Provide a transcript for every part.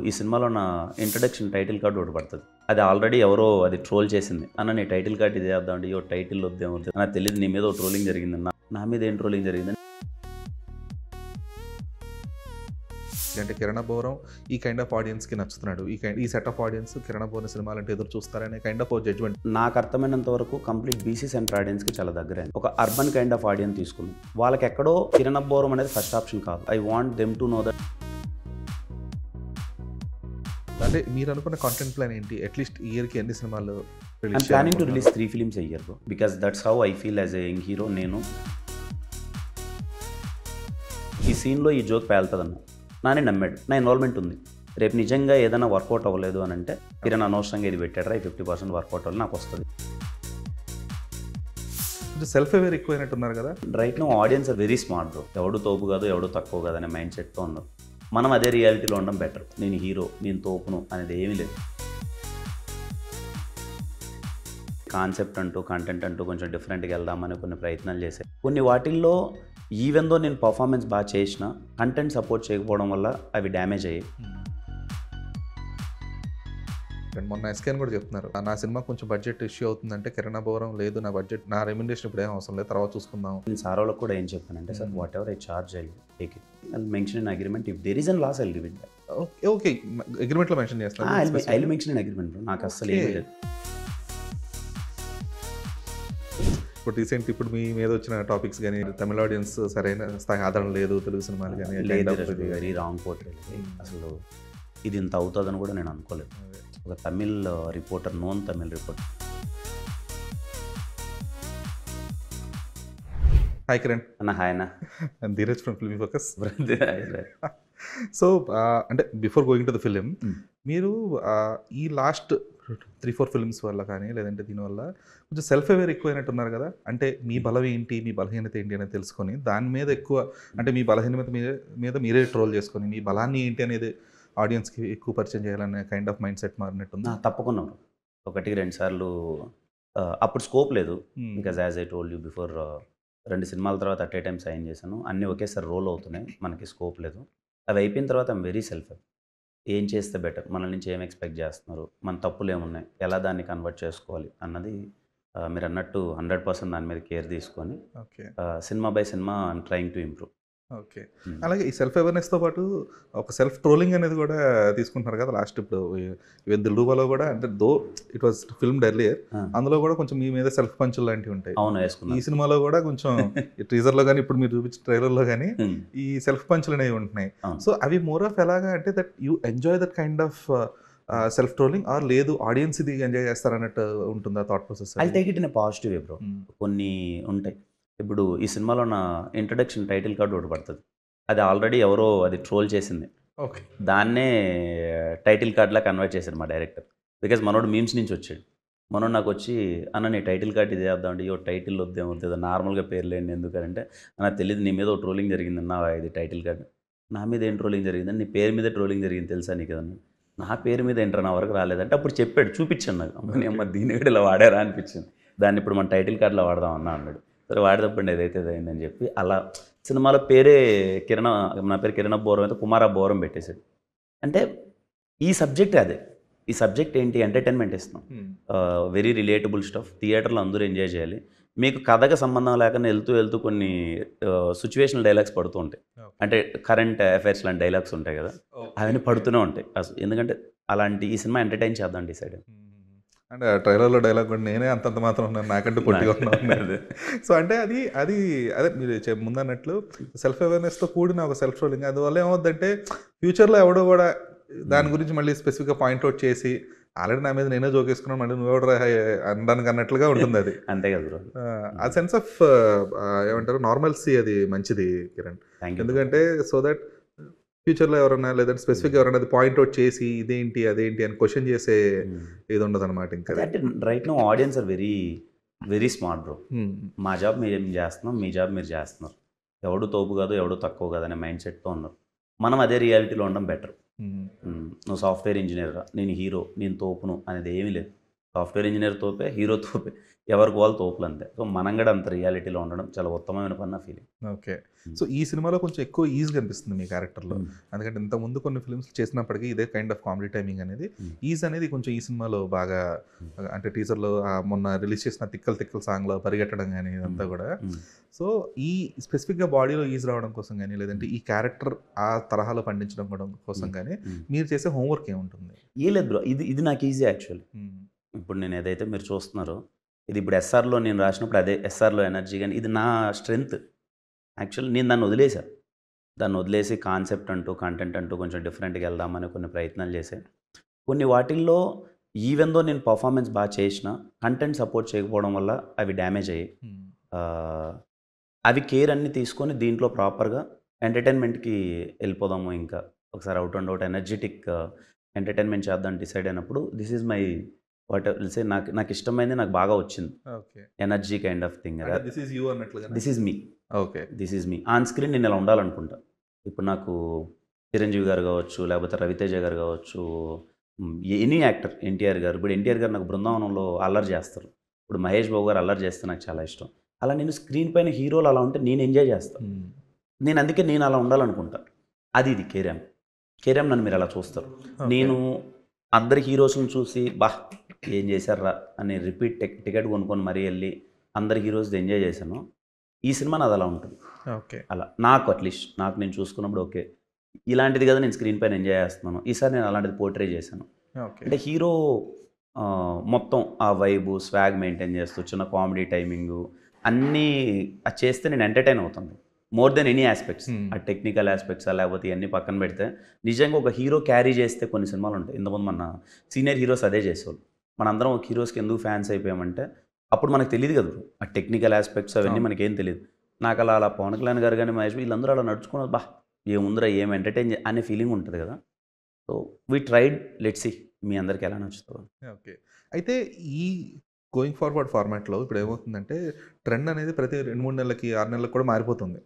ఈ సినిమాలో నా ఇంట్రడక్షన్ టైటిల్ కార్డు ఒకటి పడుతుంది. అది ఆల్రెడీ ఎవరో అది ట్రోల్ చేసింది. అన్న నీ టైటిల్ కార్డు ఇది చేద్దాం అంటే టైటిల్ వద్దేమవుతుంది నాకు తెలియదు, నీ మీద ట్రోలింగ్ జరిగిందన్న. నా మీద ఏం ట్రోలింగ్ జరిగిందని అంటే కిరణ్ అబ్బోరం ఈ కైండ్ ఆఫ్ ఆడియన్స్కి నచ్చుతున్నాడు, ఈ set of audience Kiran Abbavaram సినిమాలు అంటే ఎదురు చూస్తారనే కైండ్ ఆఫ్ జడ్జ్మెంట్ నాకు అర్థమైనంత వరకు కంప్లీట్ బీసీ సెంటర్ ఆడియన్స్కి చాలా దగ్గర. ఒక అర్బన్ కైండ్ ఆఫ్ ఆడియన్స్ తీసుకుంది. వాళ్ళకి ఎక్కడో కిరణ్ అబ్బోరం అనేది ఫస్ట్ ఆప్షన్ కాదు. I want them to know that. అంటే మీరు అనుకున్న కంటెంట్ ప్లాన్ ఏంటి? అట్లీస్ట్ ఇయర్కి ఎన్ని సినిమాలు I'm planning to release 3 films a year bro, because that's how I feel as a young hero. నేను ఈ సీన్లో ఈ జోక్ పేలుతుందన్న నాని నమ్మాడు, నా ఇన్వాల్వ్మెంట్ ఉంది. రేపు నిజంగా ఏదైనా వర్కౌట్ అవ్వలేదు అని అంటే కిరణ్ అనవసరంగా ఇది పెట్టాడు, 50% వర్కౌట్ అవ్వాలి నాకు వస్తుంది. సెల్ఫ్ అవేర్ ఎక్కువైనట్టున్నారు కదా. Right no audience are very smart bro. ఎవడు తోపు కాదు, ఎవడు తక్కువ కాదు అనే మైండ్ సెట్తో ఉన్నారు. మనం అదే రియాలిటీలో ఉండడం బెటర్. నేను హీరో, నేను తోపును అనేది ఏమీ లేదు. కాన్సెప్ట్ అంటూ కంటెంట్ అంటూ కొంచెం డిఫరెంట్గా వెళ్దామని కొన్ని ప్రయత్నాలు చేశాయి. కొన్ని వాటిల్లో ఈవెన్ దో నేను పర్ఫార్మెన్స్ బాగా చేసిన కంటెంట్ సపోర్ట్ చేయకపోవడం వల్ల అవి డ్యామేజ్ అయ్యాయి. మొన్న ఎస్కేన్ కూడా చెప్తున్నారు, నా సినిమా కొంచెం బడ్జెట్ ఇష్యూ అవుతుందంటే కిరణ్ అబ్బోరం లేదు, నా బడ్జెట్ నా రెమ్యునరేషన్ ఇప్పుడు ఏం అవసరం లేదు, తర్వాత చూసుకుందాం. నేను సార్ వాళ్ళకి కూడా ఏం చెప్పానంటే sir whatever I charge I take it. I mention in agreement if there is an loss I give it. Okay అగ్రిమెంట్లో మెన్షన్ చేస్తాను. I mention in agreement. నాకు అసలు ఏమీ లేదు. ఇప్పుడు రీసెంట్ ఇప్పుడు మీ మీద వచ్చిన టాపిక్స్ కానీ తమిళ ఆడియన్స్ సరైన స్థాయి ఆదరణ లేదు, తెలుగు సినిమాలు కానీ వెరీ రాంగ్ పోర్ట్రేట్. అసలు ఇది ఇంత అవుతుందని కూడా నేను అనుకోలేదు. ఒక Tamil reporter, known Tamil reporter. Hi Kiran. అన్న హాయ్ అన్న. Dheeraj from Filmy Focus. So అంటే before going to the film, మీరు ఈ లాస్ట్ 3-4 ఫిల్మ్స్ వల్ల కానీ లేదంటే దీనివల్ల కొంచెం సెల్ఫ్ అవేర్ ఎక్కువైనట్టున్నారు కదా. అంటే మీ బలం ఏంటి, మీ బలహీనత ఏంటి అనేది తెలుసుకొని దాని మీద ఎక్కువ, అంటే మీ బలహీనత మీద మీరే ట్రోల్ చేసుకొని మీ బలాన్ని ఏంటి అనేది ఆడియన్స్కి ఎక్కువ పరిచయం చేయాలనే కైండ్ ఆఫ్ మైండ్ సెట్ మారినట్టుంది. తప్పకుండా 1-2 సార్లు అప్పుడు స్కోప్ లేదు. Because as I told you before 2 సినిమాల తర్వాత అట్ ఏ టైం సైన్ చేశాను. అన్నీ ఒకేసారి రోల్ అవుతున్నాయి, మనకి స్కోప్ లేదు. అవి అయిపోయిన తర్వాత ఐమ్ వెరీ సెల్ఫ్. ఏం చేస్తే బెటర్, మన నుంచి ఏం ఎక్స్పెక్ట్ చేస్తున్నారు, మన తప్పులు ఏమున్నాయి, ఎలా దాన్ని కన్వర్ట్ చేసుకోవాలి అన్నది మీరు అన్నట్టు 100% దాని మీద కేర్ తీసుకొని cinema by cinema I'm trying to improve. Okay. అలాగే ఈ సెల్ఫ్ అవేర్నెస్తో పాటు ఒక సెల్ఫ్ ట్రోలింగ్ అనేది కూడా తీసుకుంటున్నారు కదా. లాస్ట్ ఇప్పుడు ఈవెన్ దిల్రూబాలో కూడా, అంటే though it was filmed earlier, అందులో కూడా కొంచెం మీ మీద సెల్ఫ్ పంచులు లాంటివి ఉంటాయి. అవును, వేసుకున్నాను. ఈ సినిమాలో కూడా కొంచెం టీజర్లో కానీ ఇప్పుడు మీరు చూపించిన ట్రైలర్లో కానీ ఈ సెల్ఫ్ పంచులు అనేవి ఉంటున్నాయి. సో అవి మోర్ ఆఫ్ ఎలాగా అంటే that you enjoy that kind of self trolling or లేదు ఆడియన్స్ ఇది ఎంజాయ్ చేస్తారన్నట్టు ఉంటుందా thought process? I take it in a positive way bro. కొన్ని ఉంటాయి. ఇప్పుడు ఈ సినిమాలో నా ఇంట్రడక్షన్ టైటిల్ కార్డు ఒకటి పడుతుంది. అది ఆల్రెడీ ఎవరో అది ట్రోల్ చేసింది. ఓకే. దాన్నే టైటిల్ కార్డ్లా కన్వర్ట్ చేశాడు మా డైరెక్టర్. బికాజ్ మనోడు మీమ్స్ నుంచి వచ్చాడు. మనోడు నాకు వచ్చి అన్న నీ టైటిల్ కార్డ్ ఇది చేద్దాం అంటే టైటిల్ వద్దేమవుతుంది, నార్మల్గా పేర్లేండి ఎందుకంటే నాకు తెలియదు, నీ మీద ఒక ట్రోలింగ్ జరిగిందన్న, ఇది టైటిల్ కార్డు. నా మీద ఏం ట్రోలింగ్ జరిగిందని, నీ పేరు మీద ట్రోలింగ్ జరిగింది తెలుసా నీకు కదన్నా. నా పేరు మీద ఏంట్రా నా వరకు రాలేదంటే అప్పుడు చెప్పాడు, చూపించాను నాకు. అమ్మ దీని కూడా ఇలా వాడారా అనిపించింది. దాన్ని ఇప్పుడు మన టైటిల్ కార్డులో వాడదాం అన్నాడు. సరే వాడేటప్పుడు ఏదైతే అయిందని చెప్పి అలా సినిమాలో పేరే నా పేరు కిరణ్ అబ్బోరం అయితే కుమార్ అబ్బోరం పెట్టేశాడు. అంటే ఈ సబ్జెక్ట్ అదే. ఈ సబ్జెక్ట్ ఏంటి, ఎంటర్టైన్మెంట్ ఇస్తున్నాం, వెరీ రిలేటబుల్ స్టఫ్, థియేటర్లో అందరూ ఎంజాయ్ చేయాలి. మీకు కథగా సంబంధం లేకుండా వెళ్తూ కొన్ని సిచ్యువేషనల్ డైలాగ్స్ పడుతూ ఉంటాయి. అంటే కరెంట్ అఫైర్స్ లాంటి డైలాగ్స్ ఉంటాయి కదా, అవన్నీ పడుతూనే ఉంటాయి. ఎందుకంటే అలాంటి ఈ సినిమా ఎంటర్టైన్ చేద్దాం డిసైడ్. అంటే ట్రైలర్లో డైలాగ్ కూడా నేనే అంతంత మాత్రం ఉన్నాను, నాకంటూ పొట్టిగా ఉన్నాను. సో అంటే అది అది అదే మీరు ముందన్నట్లు సెల్ఫ్ అవేర్నెస్తో కూడిన ఒక సెల్ఫ్ ట్రోలింగ్. అందువల్ల ఏమవుద్దంటే ఫ్యూచర్లో ఎవడో కూడా దాని గురించి మళ్ళీ స్పెసిఫిక్గా పాయింట్అవుట్ చేసి ఆల్రెడీ నా మీద నేనే జోకేసుకున్నాను మళ్ళీ నువ్వెవడ అనడానికి అన్నట్లుగా ఉంటుంది అది. అంతే కదా. ఆ సెన్స్ ఆఫ్ ఏమంటారు నార్మల్సీ అది మంచిది కిరణ్. ఎందుకంటే సో దట్ ఫ్యూచర్లో ఎవరైనా లేదంటే స్పెసిఫిక్గా ఎవరైనా అది పాయింట్అవుట్ చేసి ఇదేంటి అదేంటి అని క్వశ్చన్ చేసే ఇది ఉండదు అనమాట. ఇంకా అంటే right no audience are very smart bro. మా జాబ్ మేము చేస్తున్నాం, మీ జాబ్ మీరు చేస్తున్నారు. ఎవడు తోపు కాదు, ఎవడు తక్కువ కాదు అనే మైండ్ సెట్తో ఉన్నారు. మనం అదే రియాలిటీలో ఉండడం బెటర్. నువ్వు సాఫ్ట్వేర్ ఇంజనీర్, నేను హీరో, నేను తోపును అనేది ఏమీ లేదు. Software engineer Tope, hero Tope, ఎవరికి వాళ్ళు తోపులు అంతే. సో మనం కూడా అంత రియాలిటీలో ఉండడం చాలా ఉత్తమమైన పని నా ఫీలింగ్. ఓకే. సో ఈ సినిమాలో కొంచెం ఎక్కువ ఈజీగా అనిపిస్తుంది మీ క్యారెక్టర్లో. ఎందుకంటే ఇంతకుముందు కొన్ని ఫిల్మ్స్ చేసినప్పటికీ ఇదే కైండ్ ఆఫ్ కామెడీ టైమింగ్ అనేది ఈజ్ అనేది కొంచెం ఈ సినిమాలో బాగా, అంటే టీజర్లో మొన్న రిలీజ్ చేసిన తిక్కల్ తిక్కల్ సాంగ్లో పరిగెట్టడం కానీ ఇదంతా కూడా. సో ఈ స్పెసిఫిక్గా బాడీలో ఈజ్ రావడం కోసం కానీ, లేదంటే ఈ క్యారెక్టర్ ఆ తరహాలో పండించడం కూడా కోసం కానీ మీరు చేసే హోంవర్క్ ఏముంటుంది? ఏ లేదు బ్రో, ఇది నాకు ఈజీ యాక్చువల్లీ. ఇప్పుడు నేను ఏదైతే మీరు చూస్తున్నారో ఇది ఇప్పుడు ఎస్ఆర్లో నేను రాసినప్పుడు అదే ఎస్ఆర్లో ఎనర్జీ, కానీ ఇది నా స్ట్రెంగ్త్ యాక్చువల్లీ. నేను దాన్ని వదిలేసి కాన్సెప్ట్ అంటూ కంటెంట్ అంటూ కొంచెం డిఫరెంట్గా వెళ్దామని కొన్ని ప్రయత్నాలు చేశాను. కొన్ని వాటిల్లో ఈవెన్ దో నేను పర్ఫార్మెన్స్ బాగా చేసిన కంటెంట్ సపోర్ట్ చేయకపోవడం వల్ల అవి డ్యామేజ్ అయ్యాయి. అవి కేర్ అన్ని తీసుకొని దీంట్లో ప్రాపర్గా ఎంటర్టైన్మెంట్కి వెళ్ళిపోదాము, ఇంకా ఒకసారి out and out energetic entertainment చేద్దాం డిసైడ్ అయినప్పుడు this is my what say, నాకు ఇష్టమైంది, నాకు బాగా వచ్చింది. Okay. Energy kind of thing. This is you అన్నట్లుగా. This is me. Okay. This is me. On screen నేను ఇలా ఉండాలనుకుంటా. ఇప్పుడు నాకు చిరంజీవి గారు కావచ్చు, లేకపోతే రవితేజ గారు కావచ్చు, ఎనీ యాక్టర్, ఎన్టీఆర్ గారు. ఇప్పుడు ఎన్టీఆర్ గారు నాకు బృందావనంలో అల్లరి చేస్తారు. ఇప్పుడు మహేష్ బాబు గారు అల్లరి చేస్తే నాకు చాలా ఇష్టం. అలా నేను స్క్రీన్ పైన హీరోలు అలా ఉంటే నేను ఎంజాయ్ చేస్తాను. అందుకే నేను అలా ఉండాలనుకుంటా. ఇది కేరామ్ నన్ను మీరు అలా చూస్తారు. నేను అందరి హీరోస్ని చూసి ఏం చేశారా అని రిపీట్ టికెట్ కొనుక్కొని మరీ వెళ్ళి అందరి హీరోస్ ఎంజాయ్ చేశాను. ఈ సినిమా నాది అలా ఉంటుంది. ఓకే. అలా నాకు అట్లీస్ట్ నేను చూసుకున్నప్పుడు ఓకే ఇలాంటిది కదా నేను స్క్రీన్ పైన ఎంజాయ్ చేస్తున్నాను. ఈసారి నేను అలాంటిది పోర్ట్రే చేశాను. అంటే హీరో మొత్తం ఆ వైబు స్వాగ్ మెయింటైన్ చేస్తూ చిన్న కామెడీ టైమింగు అన్నీ అది చేస్తే నేను ఎంటర్టైన్ అవుతాను మోర్ దెన్ ఎనీ ఆస్పెక్ట్స్. ఆ టెక్నికల్ ఆస్పెక్ట్స్ లేకపోతే ఇవన్నీ పక్కన పెడితే నిజంగా ఒక హీరో క్యారీ చేస్తే కొన్ని సినిమాలు ఉంటాయి. ఇంతకుముందు మన సీనియర్ హీరోస్ అదే చేసేవాళ్ళు. మనందరం ఒక హీరోస్కి ఎందుకు ఫ్యాన్స్ అయిపోయామంటే అప్పుడు మనకు తెలియదు కదా ఆ టెక్నికల్ ఆస్పెక్ట్స్ అవన్నీ మనకేం తెలియదు. నాకు అలా పవన్ కళ్యాణ్ గారు కానీ మహేష్ వీళ్ళందరూ అలా నడుచుకున్నారు, ఏముందిరా ఏం ఎంటర్టైన్ అనే ఫీలింగ్ ఉంటుంది కదా. So we tried, let's see మీ అందరికి ఎలా నచ్చుతుంది. ఓకే. అయితే ఈ గోయింగ్ ఫార్వర్డ్ ఫార్మాట్లో ఇప్పుడు ఏమవుతుందంటే ట్రెండ్ అనేది ప్రతి 2-3 నెలలకి 6 నెలలకు కూడా మారిపోతుంది.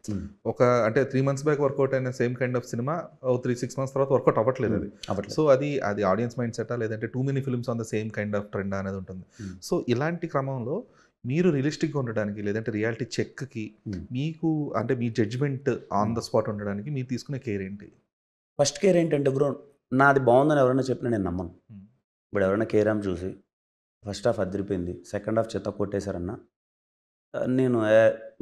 అంటే 3 months బ్యాక్ వర్కౌట్ అయిన same kind of cinema 3-6 months తర్వాత వర్కౌట్ అవ్వట్లేదు అది. సో అది ఆడియన్స్ మైండ్ సెటా, లేదంటే too many films on the same kind of trend అనేది ఉంటుంది. సో ఇలాంటి క్రమంలో మీరు రియలిస్టిక్గా ఉండడానికి, లేదంటే రియాలిటీ చెక్కి మీకు అంటే మీ జడ్జ్మెంట్ ఆన్ ద స్పాట్ ఉండడానికి మీరు తీసుకునే కేర్ ఏంటి? ఫస్ట్ కేర్ ఏంటంటే బ్రో, నాది బాగుందని ఎవరైనా చెప్పినా నేను నమ్మను. ఇప్పుడు ఎవరైనా కేరామ్ చూసి ఫస్ట్ హాఫ్ అదిరిపోయింది, సెకండ్ హాఫ్ చెత్త కొట్టేశారన్నా, నేను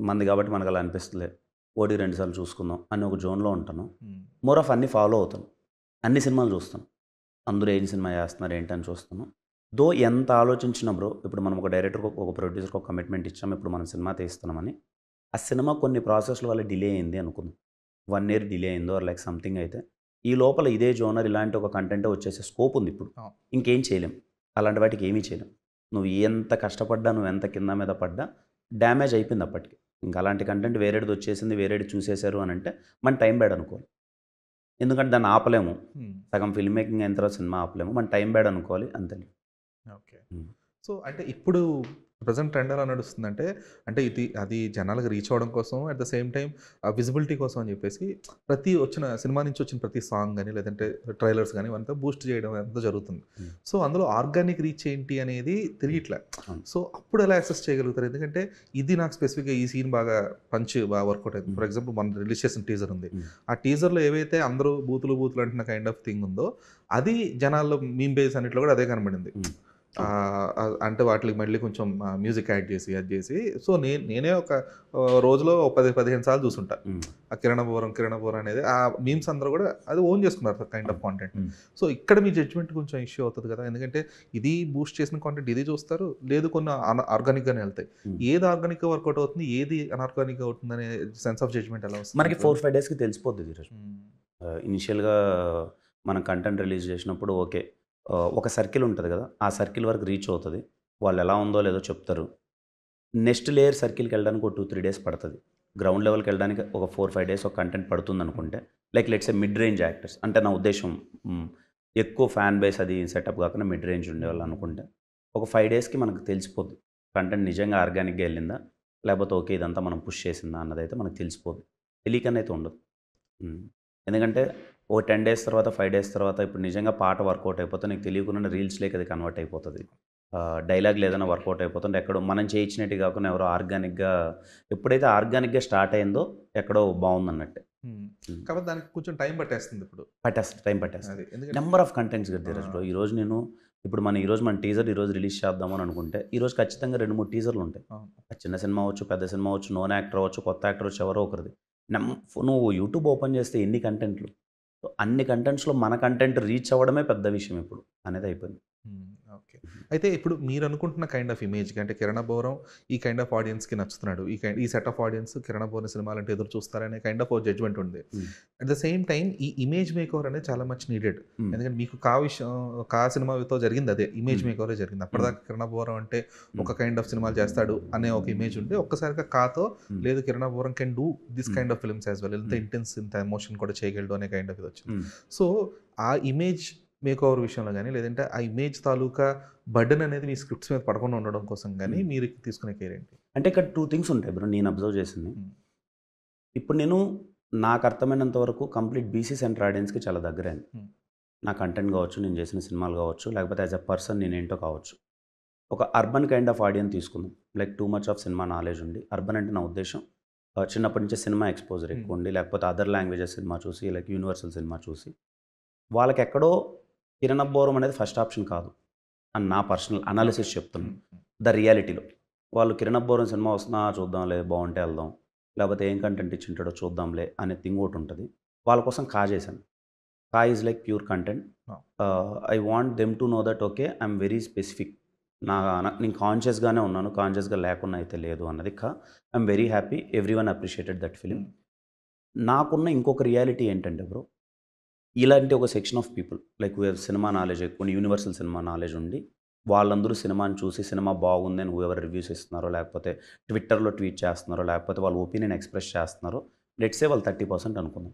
మంది కాబట్టి మనకు అలా అనిపిస్తుంది, 1-2 సార్లు చూసుకుందాం అని ఒక జోన్లో ఉంటాను. మోర్ ఆఫ్ అన్నీ ఫాలో అవుతాను, అన్ని సినిమాలు చూస్తాను, అందరూ ఏం సినిమా చేస్తున్నారు ఏంటని చూస్తాను. దో ఎంత ఆలోచించినా బ్రో, ఇప్పుడు మనం ఒక డైరెక్టర్కి ఒక ప్రొడ్యూసర్కి ఒక కమిట్మెంట్ ఇచ్చాము, ఇప్పుడు మనం సినిమా తీస్తున్నామని, ఆ సినిమా కొన్ని ప్రాసెస్ల వల్ల డిలే అయింది అనుకుందాం, 1 year డిలే అయిందో లైక్ సంథింగ్ అయితే, ఈ లోపల ఇదే జోనర్ ఇలాంటి ఒక కంటెంట్ వచ్చేసే స్కోప్ ఉంది. ఇప్పుడు ఇంకేం చేయలేం, అలాంటి వాటికి ఏమీ చేయలేం. నువ్వు ఎంత కష్టపడ్డా, నువ్వు ఎంత కింద మీద పడ్డా డ్యామేజ్ అయిపోయింది అప్పటికి. ఇంకా అలాంటి కంటెంట్ వేరేది వచ్చేసింది, వేరేది చూసేశారు అని అంటే మన టైం బ్యాడ్ అనుకోవాలి. ఎందుకంటే దాన్ని ఆపలేము, సగం ఫిల్మ్ మేకింగ్ అయిన తర్వాత సినిమా ఆపలేము, మన టైం బ్యాడ్ అనుకోవాలి అంతే. ఓకే. సో అంటే ఇప్పుడు ప్రజెంట్ ట్రెండ్ ఎలా నడుస్తుందంటే, అంటే అది జనాలకు రీచ్ అవ్వడం కోసం, at the same time visibility కోసం అని చెప్పేసి ప్రతి సినిమా నుంచి వచ్చిన ప్రతి సాంగ్ కానీ, లేదంటే ట్రైలర్స్ కానీ అంతా బూస్ట్ చేయడం అంతా జరుగుతుంది. సో అందులో ఆర్గానిక్ రీచ్ ఏంటి అనేది తెలియట్లే. సో అప్పుడు ఎలా యాక్సెస్ చేయగలుగుతారు? ఎందుకంటే ఇది నాకు స్పెసిఫిక్గా ఈ సీన్ బాగా బాగా వర్కౌట్ అవుతుంది. ఫర్ ఎగ్జాంపుల్ మనం రిలీజ్ చేసిన టీజర్ ఉంది, ఆ టీజర్లో ఏవైతే అందరూ బూతులు అంటున్న కైండ్ ఆఫ్ థింగ్ ఉందో అది జనాల్లో మీమ్ బేస్ అన్నిట్లో కూడా అదే కనబడింది. అంటే వాటికి మళ్ళీ కొంచెం మ్యూజిక్ యాడ్ చేసి అది చేసి, సో నేనే ఒక రోజులో 10-15 సార్లు చూసుంటా ఆ కిరణపురం అనేది. ఆ మీమ్స్ అందరూ కూడా అది ఓన్ చేసుకున్నారు కైండ్ ఆఫ్ కాంటెంట్. సో ఇక్కడ మీ జడ్జ్మెంట్ కొంచెం ఇష్యూ అవుతుంది కదా, ఎందుకంటే ఇది బూస్ట్ చేసిన కాంటెంట్ ఇది చూస్తారు, లేదు కొన్ని ఆర్గానిక్గానే వెళ్తాయి. ఏది ఆర్గానిక్గా వర్కౌట్ అవుతుంది, ఏది అనార్గానిక్గా అవుతుంది అనే సెన్స్ ఆఫ్ జడ్జ్మెంట్ ఎలా వస్తుంది? మనకి 4-5 డేస్కి తెలిసిపోద్ది. ఇనిషియల్గా మనం కంటెంట్ రిలీజ్ చేసినప్పుడు ఓకే, ఒక సర్కిల్ ఉంటుంది కదా, ఆ సర్కిల్ వరకు రీచ్ అవుతుంది, వాళ్ళు ఎలా ఉందో లేదో చెప్తారు. నెక్స్ట్ లేయర్ సర్కిల్కి వెళ్ళడానికి ఒక 2-3 డేస్ పడుతుంది. గ్రౌండ్ లెవెల్కి వెళ్ళడానికి ఒక 4-5 డేస్ ఒక కంటెంట్ పడుతుంది అనుకుంటే, like let's A mid range actors, అంటే నా ఉద్దేశం ఎక్కువ ఫ్యాన్ బేస్ అది సెటప్ కాకుండా మిడ్ రేంజ్ ఉండేవాళ్ళు అనుకుంటే, ఒక 5 డేస్కి మనకు తెలిసిపోద్ది కంటెంట్ నిజంగా ఆర్గానిక్గా వెళ్ళిందా, లేకపోతే ఓకే ఇదంతా మనం పుష్ చేసిందా అన్నదైతే మనకు తెలిసిపోద్ది. తెలియకనైతే ఉండదు. ఎందుకంటే ఓ 10 డేస్ తర్వాత 5 డేస్ తర్వాత ఇప్పుడు నిజంగా పాట వర్కౌట్ అయిపోతే నీకు తెలియకుండానే రీల్స్‌లోకి అది కన్వర్ట్ అయిపోతది. డైలాగ్‌లు ఏదైనా వర్కౌట్ అయిపోతుంటే ఎక్కడో మనం చేయించినట్టు కాకుండా ఎవరో ఆర్గానిక్‌గా ఎప్పుడైతే ఆర్గానిక్‌గా స్టార్ట్ అయిందో ఎక్కడో బావుందన్నట్టే. కాబట్టి దానికి కొంచెం టైం పట్టేస్తుంది ఇప్పుడు. టైం పట్టేస్తది. అది ఎందుకంటే number of contents got there bro. ఈరోజు నేను ఇప్పుడు మన టీజర్ ఈరోజు రిలీజ్ చేద్దాము అని అనుకుంటే ఈరోజు ఖచ్చితంగా 2, 3 టీజర్‌లు ఉంటాయి. అవును. అది చిన్న సినిమా అవ్వచ్చు, పెద్ద సినిమా అవ్వచ్చు, నోన్ యాక్టర్ అవ్వచ్చు, కొత్త యాక్టర్ అవ్వచ్చు, ఎవరో ఒకరిది. నమ్ నువ్వు యూట్యూబ్ ఓపెన్ చేస్తే ఎన్ని కంటెంట్లు. సో, అన్ని కంటెంట్స్‌లో మన కంటెంట్ రీచ్ అవ్వడమే పెద్ద విషయం ఇప్పుడు అనేది అయిపోయింది. ఓకే. అయితే ఇప్పుడు మీరు అనుకుంటున్న కైండ్ ఆఫ్ ఇమేజ్‌కి అంటే కిరణ్ అబ్బవరం ఈ కైండ్ ఆఫ్ ఆడియన్స్‌కి నచ్చుతున్నాడు. ఈ set of audience Kiran Abbavaram సినిమాలంటే ఎదురు చూస్తారనే కైండ్ ఆఫ్ ఓ జడ్జ్‌మెంట్ ఉంది. హ్మ్. అట్ ద సేమ్ టైమ్ ఈ ఇమేజ్ మేకోవర్ అనేది చాలా మచ్ నీడెడ్. హ్మ్. ఎందుకంటే మీకు కా సినిమాతో జరిగింది అదే. ఇమేజ్ హ్మ్. మేకోవరే జరిగింది. అప్పటిదాకా కిరణ్ అబ్బవరం అంటే ఒక కైండ్ ఆఫ్ సినిమాలు చేస్తాడు అనే ఒక ఇమేజ్ ఉంటే ఒక్కసారిగా కాతో హ్మ్. లేదు Kiran Abbavaram can do this Hmm. Kind of films as well. ఇంత Hmm. ఇంటెన్స్ ఇంత ఎమోషన్ కూడా చేయగలడు అనే కైండ్ ఆఫ్ ఇది వచ్చింది. హ్మ్. సో ఆ ఇమేజ్ మేకోవర్ విషయంలో గానీ లేదంటే ఆ ఇమేజ్ తాలూకా బర్డెన్ అనేది మీ స్క్రిప్ట్స్ మీద పడకుండా ఉండడం కోసం గానీ మీరు తీసుకునే కేర్ ఏంటి? అంటే ఇక్కడ 2 థింగ్స్ ఉంటాయి బ్రో నేను అబ్జర్వ్ చేసింది. హ్మ్. ఇప్పుడు నేను నాకు అర్థమైనంత వరకు కంప్లీట్ బీసీ సెంటర్ ఆడియన్స్‌కి చాలా దగ్గరాను. హ్మ్. నా కంటెంట్ కావచ్చు, నేను చేసిన సినిమాలు కావచ్చు, లేకపోతే యాస్ ఎ పర్సన్ నేనేంటో కావచ్చు. ఒక అర్బన్ కైండ్ ఆఫ్ ఆడియన్స్ తీసుకుందాం. Like too much of cinema knowledge ఉండి, అర్బన్ అంటే నా ఉద్దేశ్యం చిన్నప్పటి నుంచే సినిమా ఎక్స్‌పోజర్ ఎక్కువ ఉండి, లేకపోతే అదర్ లాంగ్వేజెస్ సినిమా చూసి, లైక్ యూనివర్సల్ సినిమా చూసి, వాళ్ళకెక్కడో కిరణ్ అబ్బవరం అనేది ఫస్ట్ ఆప్షన్ కాదు అని నా పర్సనల్ అనాలిసిస్ చెప్తున్నా. ద రియాలిటీలో. వాళ్ళు కిరణ్ అబ్బవరం సినిమా వస్తున్నా చూద్దాంలే బాగుంటే వెళ్దాం. లేకపోతే ఏం కంటెంట్ ఇచ్చింటాడో చూద్దాంలే అనే థింగ్ ఒకటి ఉంటుంది. వాళ్ళ కోసం చేశాను. Is like pure content. I want them to know that okay I'm very specific. నేను కాన్షియస్గానే ఉన్నాను, కాన్షియస్గా లేకుండా అయితే లేదు అన్నది I'm very happy everyone appreciated that film. నాకున్న ఇంకొక రియాలిటీ ఏంటంటే బ్రో, ఇలాంటి ఒక section of people like cinema knowledge ఎక్కువ యూనివర్సల్ సినిమా నాలెడ్జ్ ఉండి వాళ్ళందరూ సినిమాని చూసి సినిమా బాగుంది అని ఎవరు రివ్యూస్ ఇస్తున్నారో, లేకపోతే ట్విట్టర్లో ట్వీట్ చేస్తున్నారో, లేకపోతే వాళ్ళ ఒపీనియన్ ఎక్స్ప్రెస్ చేస్తున్నారో, లెట్స్ సే వాళ్ళు 30% అనుకుందాం.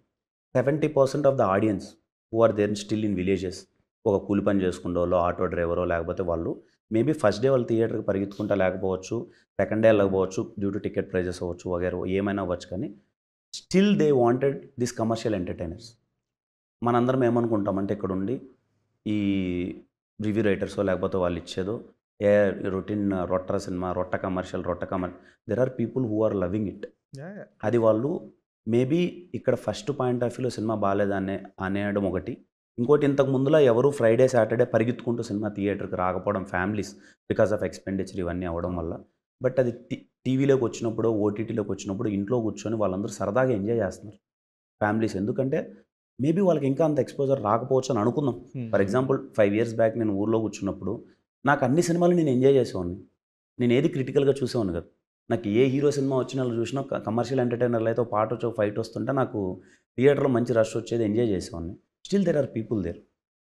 70% of the audience who are there still in villages, ఒక కూలి పని చేసుకుంటోళ్ళో, ఆటో డ్రైవరో, లేకపోతే వాళ్ళు మేబీ ఫస్ట్ డే వాళ్ళు థియేటర్కి పరిగెత్తుకుంటా లేకపోవచ్చు, సెకండ్ డే వెళ్ళకపోవచ్చు డ్యూ టు టికెట్ ప్రైజెస్ అవ్వచ్చు, వగేరో ఏమైనా అవ్వచ్చు, కానీ still they wanted this commercial entertainers. మనందరం ఏమనుకుంటామంటే ఇక్కడుండి ఈ రివ్యూ రైటర్సో లేకపోతే వాళ్ళు ఇచ్చేదో ఏ రొటీన్ రొట్ట commercial there are people who are loving it. అది వాళ్ళు మేబీ ఇక్కడ ఫస్ట్ పాయింట్ ఆఫ్ వ్యూలో సినిమా బాగాలేదని అనేయడం ఒకటి. ఇంకోటి ఇంతకు ముందులా ఎవరు ఫ్రైడే సాటర్డే పరిగెత్తుకుంటూ సినిమా థియేటర్కి రాకపోవడం ఫ్యామిలీస్ బికాస్ ఆఫ్ ఎక్స్పెండిచర్ ఇవన్నీ అవ్వడం వల్ల. బట్ అది టీవీలోకి వచ్చినప్పుడు ఓటీటీలోకి వచ్చినప్పుడు ఇంట్లో కూర్చొని వాళ్ళందరూ సరదాగా ఎంజాయ్ చేస్తున్నారు ఫ్యామిలీస్. ఎందుకంటే మేబీ వాళ్ళకి ఇంకా అంత ఎక్స్పోజర్ రాకపోవచ్చు అని అనుకుందాం. ఫర్ ఎగ్జాంపుల్ 5 ఇయర్స్ బ్యాక్ నేను ఊర్లో కూర్చున్నప్పుడు నాకు అన్ని సినిమాలు నేను ఎంజాయ్ చేసేవాడిని. నేను ఏది క్రిటికల్గా చూసేవాడిని కాదు. నాకు ఏ హీరో సినిమా వచ్చినా చూసినా కమర్షియల్ ఎంటర్టైనర్లు అయితే పాట వచ్చి ఫైట్ వస్తుంటే నాకు థియేటర్లో మంచి రష్ వచ్చేది, ఎంజాయ్ చేసేవాడిని. Still there are people there,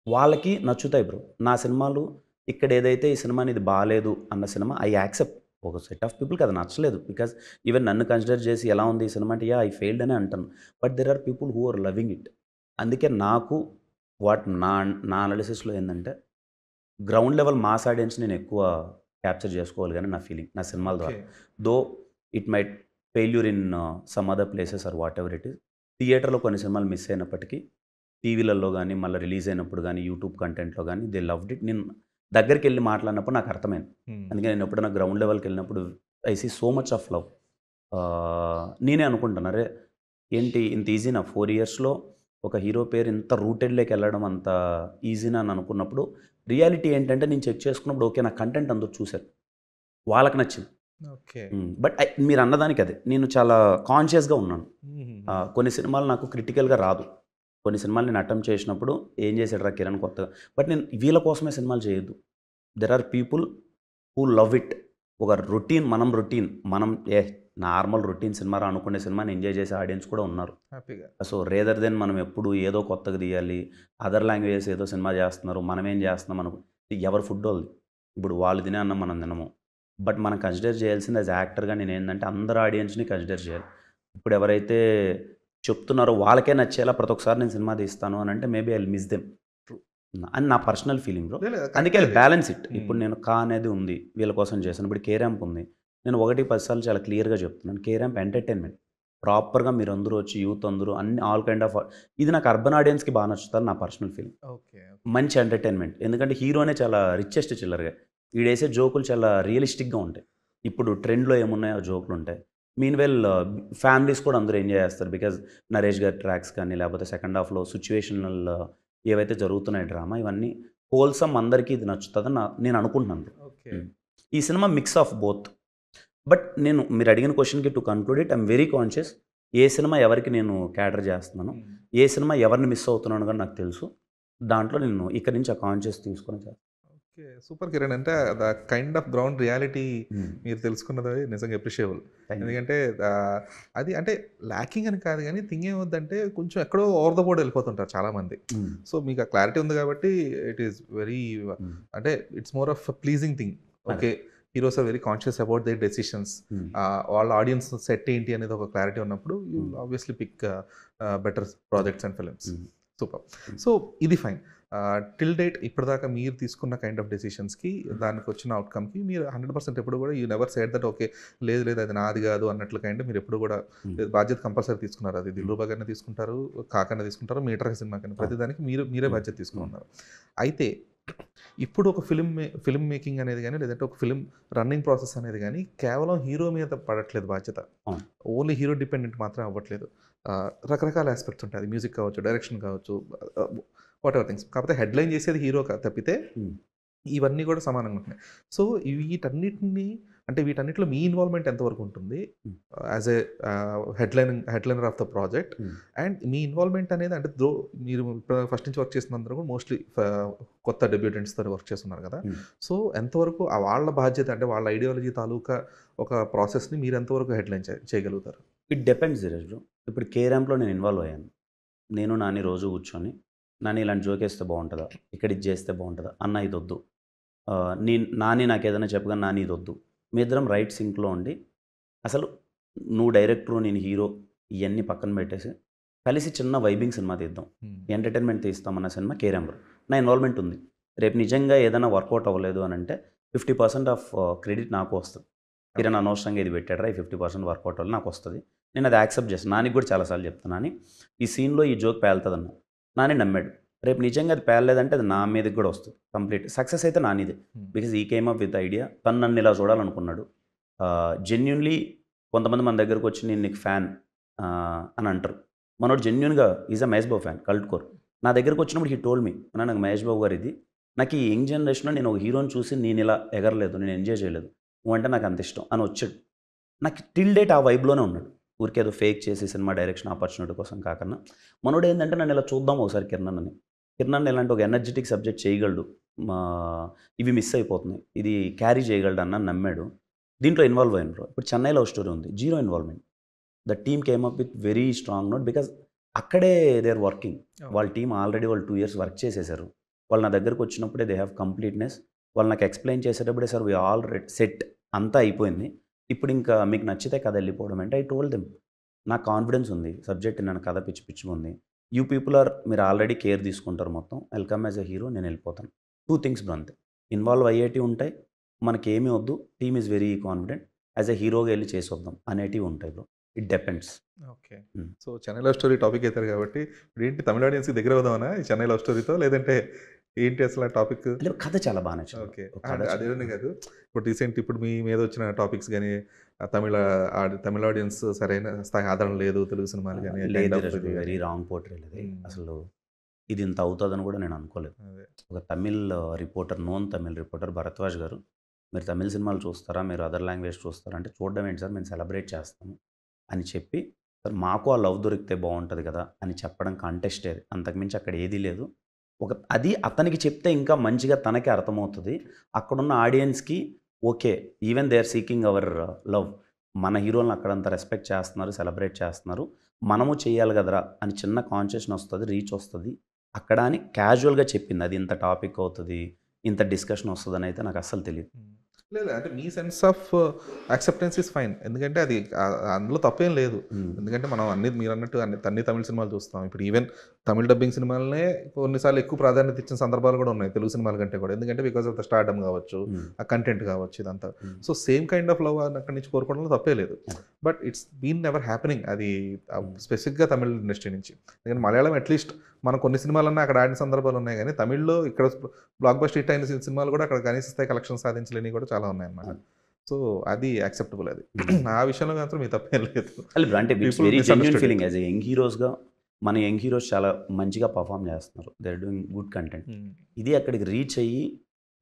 వాళ్ళకి నచ్చుతాయి బ్రో నా సినిమాలు. ఇక్కడ ఏదైతే ఈ సినిమాని ఇది బాగాలేదు అన్న సినిమా ఐ యాక్సెప్ట్. ఒక సెట్ ఆఫ్ పీపుల్కి అది నచ్చలేదు బికాజ్ ఈవెన్ నన్ను కన్సిడర్ చేసి ఎలా ఉంది ఈ సినిమా అంటే ఐ ఫెయిల్డ్ అనే అంటాను. But there are people who are loving it. అందుకే నాకు నా నా అనాలిసిస్లో ఏంటంటే గ్రౌండ్ లెవెల్ మాస్ ఆడియన్స్ నేను ఎక్కువ క్యాప్చర్ చేసుకోవాలి కానీ నా ఫీలింగ్ నా సినిమాల ద్వారా. Though it might failure in some other places or whatever it is. థియేటర్లో కొన్ని సినిమాలు మిస్ అయినప్పటికీ టీవీలలో కానీ మళ్ళీ రిలీజ్ అయినప్పుడు కానీ యూట్యూబ్ కంటెంట్లో కానీ దే లవ్డ్ ఇట్. నేను దగ్గరికి వెళ్ళి మాట్లాడినప్పుడు నాకు అర్థమైంది. అందుకే నేను ఎప్పుడైనా గ్రౌండ్ లెవెల్కి వెళ్ళినప్పుడు I see so much of love. నేనే అనుకుంటాను అరే ఏంటి ఇంత ఈజీనా 4 ఇయర్స్లో ఒక హీరో పేరు ఇంత రూటెడ్లోకి వెళ్ళడం అంత ఈజీనా అని అనుకున్నప్పుడు రియాలిటీ ఏంటంటే నేను చెక్ చేసుకున్నప్పుడు ఓకే నా కంటెంట్ అందరూ చూశారు, వాళ్ళకి నచ్చింది. ఓకే. బట్ మీరు అన్నదానికి అదే నేను చాలా కాన్షియస్గా ఉన్నాను. కొన్ని సినిమాలు నాకు క్రిటికల్గా రాదు. కొన్ని సినిమాలు నేను అటెంప్ట్ చేసినప్పుడు ఏం చేశాడు రా కిరణ్ కొత్తగా. బట్ నేను వీళ్ళ కోసమే సినిమాలు చేయొద్దు. There are people who love it. ఒక రొటీన్ మనం నార్మల్ రొటీన్ సినిమా అనుకునే సినిమాని ఎంజాయ్ చేసే ఆడియన్స్ కూడా ఉన్నారు. హ్యాపీగా. సో రేదర్ దెన్ మనం ఎప్పుడు ఏదో కొత్తగా తీయాలి, అదర్ లాంగ్వేజెస్ ఏదో సినిమా చేస్తున్నారు, మనం ఏం చేస్తున్నాం అనుకో, ఎవరు ఫుడ్ వాళ్ళది. ఇప్పుడు వాళ్ళు తినే అన్నం మనం తినము. బట్ మనం కన్సిడర్ చేయాల్సింది యాజ్ యాక్టర్గా నేను ఏంటంటే అందరు ఆడియన్స్ని కన్సిడర్ చేయాలి. ఇప్పుడు ఎవరైతే చెప్తున్నారో వాళ్ళకే నచ్చేలా ప్రతి ఒక్కసారి నేను సినిమా తీస్తాను అని అంటే maybe I will miss them అని నా పర్సనల్ ఫీలింగ్ బ్రో. అందుకే బ్యాలెన్స్ ఇట్. ఇప్పుడు నేను అనేది ఉంది వీళ్ళ కోసం చేశాను. ఇప్పుడు కే ర్యాంప్ ఉంది. నేను 1-10 సార్లు చాలా క్లియర్గా చెప్తున్నాను. K ramp entertainment. ప్రాపర్గా మీరు అందరూ వచ్చి యూత్ అందరూ అన్ని ఆల్ కైండ్ ఆఫ్ ఇది నాకు అర్బన్ ఆడియన్స్కి బాగా నచ్చుతారు నా పర్సనల్ ఫీలింగ్. ఓకే. మంచి ఎంటర్టైన్మెంట్, ఎందుకంటే హీరోనే చాలా రిచెస్ట్ చిల్లరగా వీడేసే జోకులు చాలా రియలిస్టిక్గా ఉంటాయి. ఇప్పుడు ట్రెండ్లో ఏమున్నాయో జోకులు ఉంటాయి. మీన్ వెల్ ఫ్యామిలీస్ కూడా అందరూ ఎంజాయ్ చేస్తారు. బికాజ్ నరేష్ గారి ట్రాక్స్ కానీ లేకపోతే సెకండ్ హాఫ్లో సిచ్యువేషనల్ ఏవైతే జరుగుతున్నాయి డ్రామా ఇవన్నీ హోల్సమ్ అందరికీ ఇది నచ్చుతుందని నేను అనుకుంటున్నాను. ఓకే. ఈ cinema mix of both. But నేను మీరు అడిగిన క్వశ్చన్కి to conclude it I'm very conscious. A cinema ఎవరికి నేను క్యాటర్ చేస్తున్నాను, ఏ సినిమా ఎవరిని మిస్ అవుతున్నాను కానీ నాకు తెలుసు. దాంట్లో నేను ఇక్కడ నుంచి ఆ కాన్షియస్ తీసుకొని చేస్తాను. ఓకే. సూపర్ కిరణ్. అంటే the kind of ground reality మీరు తెలుసుకున్నది నిజంగా అప్రిషియబుల్. ఎందుకంటే అది అంటే ల్యాకింగ్ అని కాదు కానీ థింగ్ ఏమవుద్దంటే కొంచెం ఎక్కడో ఓవర్ ద బోర్డ్ వెళ్ళిపోతుంటారు చాలామంది. సో మీకు ఆ క్లారిటీ ఉంది కాబట్టి ఇట్ ఈస్ వెరీ అంటే it's more of pleasing thing. Okay, heroes are very conscious about their decisions. వాళ్ళ ఆడియన్స్ సెట్ ఏంటి అనేది ఒక క్లారిటీ ఉన్నప్పుడు you obviously pick better projects and films. Super. So ఇది ఫైన్. టిల్ డేట్ ఇప్పటిదాకా మీరు తీసుకున్న కైండ్ ఆఫ్ డెసిషన్స్కి దానికి వచ్చిన అవుట్కమ్కి మీరు 100% ఎప్పుడు కూడా you never said that okay లేదు లేదు అది నాది కాదు అన్నట్లు కైండ్ మీరు ఎప్పుడు కూడా బాధ్యత కంపల్సరీ తీసుకున్నారు. అది దిల్రూబా గారిని తీసుకుంటారు, కాకన్న తీసుకుంటారు, మీటర్ సినిమా కానీ ప్రతిదానికి మీరే బాధ్యత తీసుకుని ఉన్నారు. అయితే ఇప్పుడు ఒక ఫిల్మ్ మేకింగ్ అనేది కానీ లేదంటే ఒక ఫిల్మ్ రన్నింగ్ ప్రాసెస్ అనేది కానీ కేవలం హీరో మీద పడట్లేదు బాధ్యత. ఓన్లీ హీరో డిపెండెంట్ మాత్రం అవ్వట్లేదు. రకరకాల ఆస్పెక్ట్స్ ఉంటాయి. అది మ్యూజిక్ కావచ్చు, డైరెక్షన్ కావచ్చు, వాట్ ఎవర్ థింగ్స్. కాకపోతే హెడ్లైన్ చేసేది హీరో తప్పితే ఇవన్నీ కూడా సమానంగా ఉంటున్నాయి. సో వీటన్నిటిలో మీ ఇన్వాల్వ్మెంట్ ఎంతవరకు ఉంటుంది as a headliner of the project? And మీ ఇన్వాల్వ్మెంట్ అనేది అంటే మీరు ఫస్ట్ నుంచి వర్క్ చేసినందరూ కూడా మోస్ట్లీ కొత్త డెబ్యూటెంట్స్తో వర్క్ చేస్తున్నారు కదా. సో ఎంతవరకు వాళ్ళ బాధ్యత అంటే వాళ్ళ ఐడియాలజీ తాలూకా ఒక ప్రాసెస్ని మీరు ఎంతవరకు హెడ్లైన్ చేయగలుగుతారు? It depends Dheeraj bro. ఇప్పుడు కే ర్యాంప్లో నేను ఇన్వాల్వ్ అయ్యాను. నేను నాని రోజు కూర్చొని నాని ఇలాంటి జోక్ వేస్తే బాగుంటుందా, ఇక్కడ ఇది చేస్తే బాగుంటుందా అన్న, ఇది వద్దు. నాని నాకు ఏదైనా చెప్పగా నాని ఇది వద్దు. మీ ఇద్దరం రైట్ సింక్లో ఉండి అసలు నువ్వు డైరెక్టరు నేను హీరో ఇవన్నీ పక్కన పెట్టేసి కలిసి చిన్న వైబింగ్ సినిమా తీద్దాం, ఎంటర్టైన్మెంట్ తీస్తామన్న సినిమా కే ర్యాంప్లో నా ఇన్వాల్వ్మెంట్ ఉంది. రేపు నిజంగా ఏదైనా వర్కౌట్ అవ్వలేదు అని అంటే 50% ఆఫ్ క్రెడిట్ నాకు వస్తుంది. కిరణ్ అనవసరంగా ఇది పెట్టాడరా, ఈ 50% వర్కౌట్ అవ్వాలి నాకు వస్తుంది. నేను అది యాక్సెప్ట్ చేస్తాను. నానికి కూడా చాలాసార్లు చెప్తాను, నాని ఈ సీన్లో ఈ జోక్ పేలుతుందన్న. నాని నమ్మాడు. రేపు నిజంగా అది పేలలేదంటే అది నా మీదకి కూడా వస్తుంది. కంప్లీట్ సక్సెస్ అయితే నానిదే. బికాజ్ ఈ కేమ్ అప్ విత్ ఐడియా. తను నన్ను ఇలా చూడాలనుకున్నాడు. జెన్యున్లీ కొంతమంది మన దగ్గరకు వచ్చి నేను నీకు ఫ్యాన్ అని అంటారు. మనోడు జెన్యున్గా is a Mahesh Babu fan, cult core. నా దగ్గరకు వచ్చినప్పుడు హీ టోల్డ్ మీ అన్న నాకు మహేష్ బాబు గారు ఇది, నాకు ఈ యంగ్ జనరేషన్లో నేను ఒక హీరోని చూసి నేను ఇలా ఎగరలేదు, నేను ఎంజాయ్ చేయలేదు, నువ్వంటే నాకు అంత ఇష్టం అని వచ్చాడు. నాకు టిల్ డేట్ ఆ వైబ్లోనే ఉన్నాడు. ఊరికే ఏదో ఫేక్ చేసి సినిమా డైరెక్షన్ ఆపర్చునిటీ కోసం కాకన్నా మనోడు ఏంటంటే నన్ను ఇలా చూద్దాం ఒకసారి కిరణ్ ఇలాంటి ఒక ఎనర్జెటిక్ సబ్జెక్ట్ చేయగలడు, ఇవి మిస్ అయిపోతున్నాయి, ఇది క్యారీ చేయగలడు అన్న నమ్మాడు. దీంట్లో ఇన్వాల్వ్ అయిన బ్రో. ఇప్పుడు చెన్నై లవ్ స్టోరీ ఉంది, zero involvement. The team came up with very strong note because అక్కడే దే ఆర్ వర్కింగ్. వాళ్ళ టీం ఆల్రెడీ వాళ్ళు 2 years వర్క్ చేసేసారు. వాళ్ళు నా దగ్గరకు వచ్చినప్పుడే దే హ్యావ్ కంప్లీట్నెస్. వాళ్ళు నాకు ఎక్స్ప్లెయిన్ చేసేటప్పుడే సార్ వీ ఆల్రెడీ సెట్ అంతా అయిపోయింది, ఇప్పుడు ఇంకా మీకు నచ్చితే కథ వెళ్ళిపోవడం అంటే ఐ టోల్డ్ దెమ్ నాకు కాన్ఫిడెన్స్ ఉంది, సబ్జెక్ట్ నన్ను కథ పిచ్చిగా ఉంది, యూ పీపుల్ ఆర్ మీరు ఆల్రెడీ కేర్ తీసుకుంటారు మొత్తం, వెల్కమ్ యాజ్ ఎ హీరో, నేను వెళ్ళిపోతాను. 2 things బ్రో అంతే. ఇన్వాల్వ్ అయ్యేటివి ఉంటాయి, మనకి ఏమీ వద్దు, team is very confident, as a హీరోగా వెళ్ళి చేసి వద్దాం అనేటివి ఉంటాయి bro. It depends. Okay. So Chennai love story topic అవుతారు కాబట్టి ఇప్పుడు ఏంటి తమిళ ఆడియన్స్కి దగ్గర అవుదామనా ఈ చెన్నై లవ్ స్టోరీతో, లేదంటే ఏంటి అసలు ఆ టాపిక్? కథ చాలా బాగా నచ్చింది. ఓకే. అదేనే కాదు, ఇప్పుడు రీసెంట్ ఇప్పుడు మీ మీద వచ్చిన టాపిక్స్ కానీ తమిళ ఆడియన్స్ సరైన స్థాయి ఆదరణ లేదు, తెలుగు సినిమాలు కానీ వెరీ రాంగ్ పోర్ట్రేల్ అది. అసలు ఇది ఇంత అవుతుందని కూడా నేను అనుకోలేదు. ఒక తమిళ్ రిపోర్టర్, తమిళ్ రిపోర్టర్ భరద్వాజ్ గారు, మీరు తమిళ సినిమాలు చూస్తారా, మీరు అదర్ లాంగ్వేజ్ చూస్తారా అంటే చూడడం ఏంటి సార్, మేము సెలబ్రేట్ చేస్తాము అని చెప్పి, సార్ మాకు ఆ లవ్ దొరికితే బాగుంటుంది కదా అని చెప్పడం కాంటెస్ట్ ఏది, అంతకుమించి అక్కడ ఏదీ లేదు. అది అతనికి చెప్తే ఇంకా మంచిగా తనకే అర్థమవుతుంది, అక్కడున్న ఆడియన్స్కి okay even they are seeking our love, మన హీరోలను అక్కడంతా రెస్పెక్ట్ చేస్తున్నారు, సెలబ్రేట్ చేస్తున్నారు, మనము చేయాలి కదరా అని చిన్న కాన్షియస్ వస్తుంది, రీచ్ వస్తుంది అక్కడ అని క్యాజువల్గా చెప్పింది. అది ఇంత టాపిక్ అవుతుంది, ఇంత డిస్కషన్ వస్తుంది అని అయితే నాకు అస్సలు తెలియదు. లేదు అంటే మీ sense of acceptance is fine, ఎందుకంటే అది అందులో తప్పేం లేదు. ఎందుకంటే మనం మీరు అన్నట్టు అన్ని తమిళ సినిమాలు చూస్తాం. ఇప్పుడు ఈవెన్ తమిళ డబ్బింగ్ సినిమాలనే కొన్నిసార్లు ఎక్కువ ప్రాధాన్యత ఇచ్చిన సందర్భాలు కూడా ఉన్నాయి తెలుగు సినిమాల కంటే కూడా, ఎందుకంటే బికాస్ ఆఫ్ ద స్టార్డమ్ కావచ్చు, ఆ కంటెంట్ కావచ్చు, ఇదంతా. So same kind of love అక్కడి నుంచి కోరుకోవడంలో తప్పే లేదు. But it's been never happening అది స్పెసిఫిక్గా తమిళ ఇండస్ట్రీ నుంచి. ఎందుకంటే మలయాళం అట్లీస్ట్ మనం కొన్ని సినిమాలన్నా అక్కడ ఆడిన సందర్భాలు ఉన్నాయి, కానీ తమిళ్లో ఇక్కడ బ్లాక్ బస్టర్ హిట్ అయిన సినిమాలు కూడా అక్కడ కనీస స్థాయి కలెక్షన్ సాధించలేని కూడా చాలా ఉన్నాయి అన్నమాట. సో అది యాక్సెప్టబుల్. అది ఆ విషయంలో మాత్రం మీ తప్పేం లేదు. అంటే very genuine feeling as young హీరోస్గా. మన యంగ్ హీరోస్ చాలా మంచిగా పర్ఫామ్ చేస్తున్నారు, they are doing good content. ఇది అక్కడికి రీచ్ అయ్యి